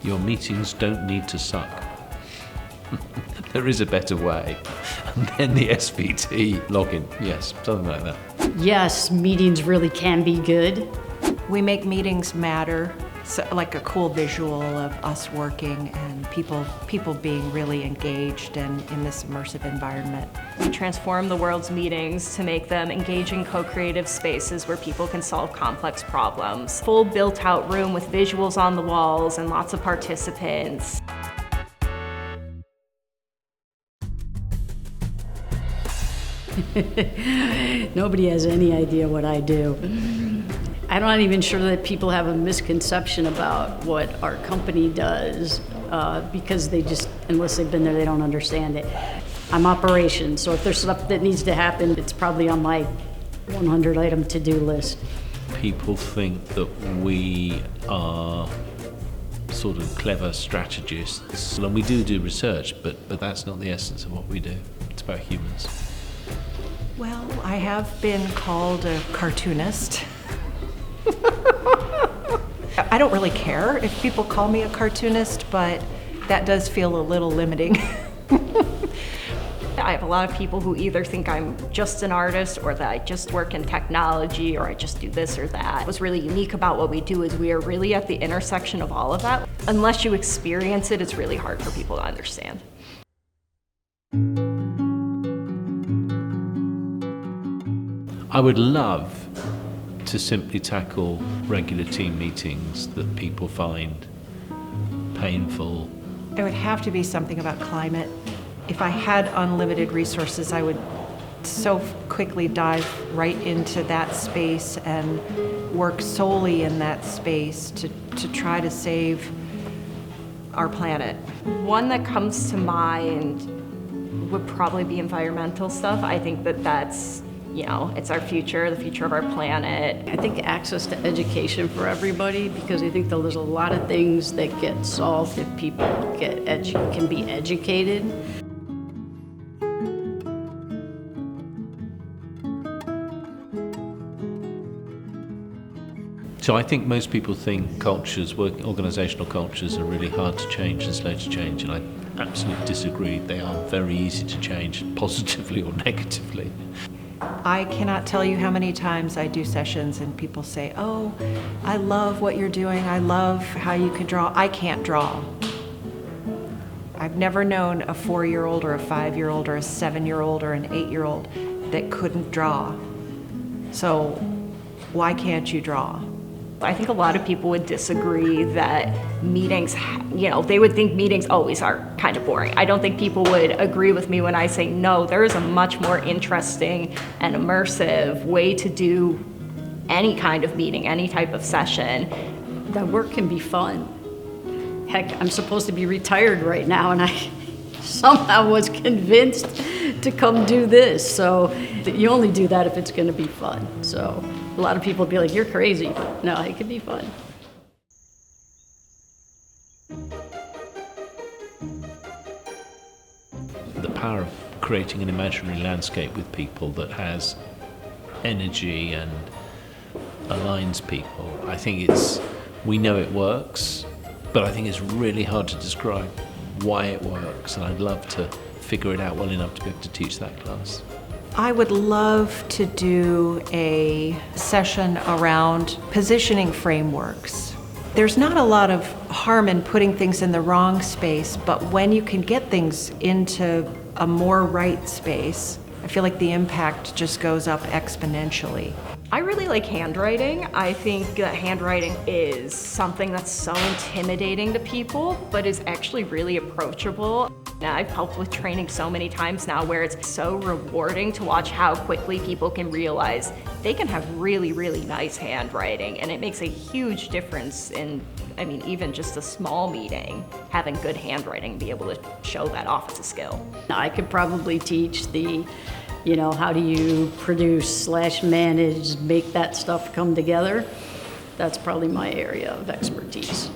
Your meetings don't need to suck. There is a better way. And then the SVT login. Yes, something like that. Yes, meetings really can be good. We make meetings matter, so like a cool visual of us working and people being really engaged and in this immersive environment. We transform the world's meetings to make them engaging co-creative spaces where people can solve complex problems. Full built-out room with visuals on the walls and lots of participants. Nobody has any idea what I do. I'm not even sure that people have a misconception about what our company does because they just, unless they've been there, they don't understand it. I'm operations, so if there's stuff that needs to happen, it's probably on my 100-item to-do list. People think that we are sort of clever strategists, and we do research, but that's not the essence of what we do. It's about humans. Well, I have been called a cartoonist. I don't really care if people call me a cartoonist, but that does feel a little limiting. I have a lot of people who either think I'm just an artist or that I just work in technology or I just do this or that. What's really unique about what we do is we are really at the intersection of all of that. Unless you experience it, it's really hard for people to understand. I would love to simply tackle regular team meetings that people find painful. It would have to be something about climate. If I had unlimited resources, I would so quickly dive right into that space and work solely in that space to try to save our planet. One that comes to mind would probably be environmental stuff. I think that's, you know, it's our future, the future of our planet. I think access to education for everybody, because I think that there's a lot of things that get solved if people can be educated. So I think most people think cultures, organisational cultures, are really hard to change and slow to change, and I absolutely disagree. They are very easy to change, positively or negatively. I cannot tell you how many times I do sessions and people say, oh, I love what you're doing, I love how you can draw. I can't draw. I've never known a 4-year-old or a 5-year-old or a 7-year-old or an 8-year-old that couldn't draw. So why can't you draw? I think a lot of people would disagree that meetings, you know, they would think meetings always are kind of boring. I don't think people would agree with me when I say, no, there is a much more interesting and immersive way to do any kind of meeting, any type of session. That work can be fun. Heck, I'm supposed to be retired right now, and I somehow was convinced to come do this. So you only do that if it's going to be fun. So a lot of people would be like, you're crazy. But no, it can be fun. The power of creating an imaginary landscape with people that has energy and aligns people. I think we know it works, but I think it's really hard to describe why it works, and I'd love to figure it out well enough to be able to teach that class. I would love to do a session around positioning frameworks. There's not a lot of harm in putting things in the wrong space, but when you can get things into a more right space, I feel like the impact just goes up exponentially. I really like handwriting. I think that handwriting is something that's so intimidating to people, but is actually really approachable. Now, I've helped with training so many times now where it's so rewarding to watch how quickly people can realize they can have really, really nice handwriting, and it makes a huge difference in, I mean, even just a small meeting, having good handwriting, be able to show that off as a skill. I could probably teach how do you produce / manage, make that stuff come together. That's probably my area of expertise.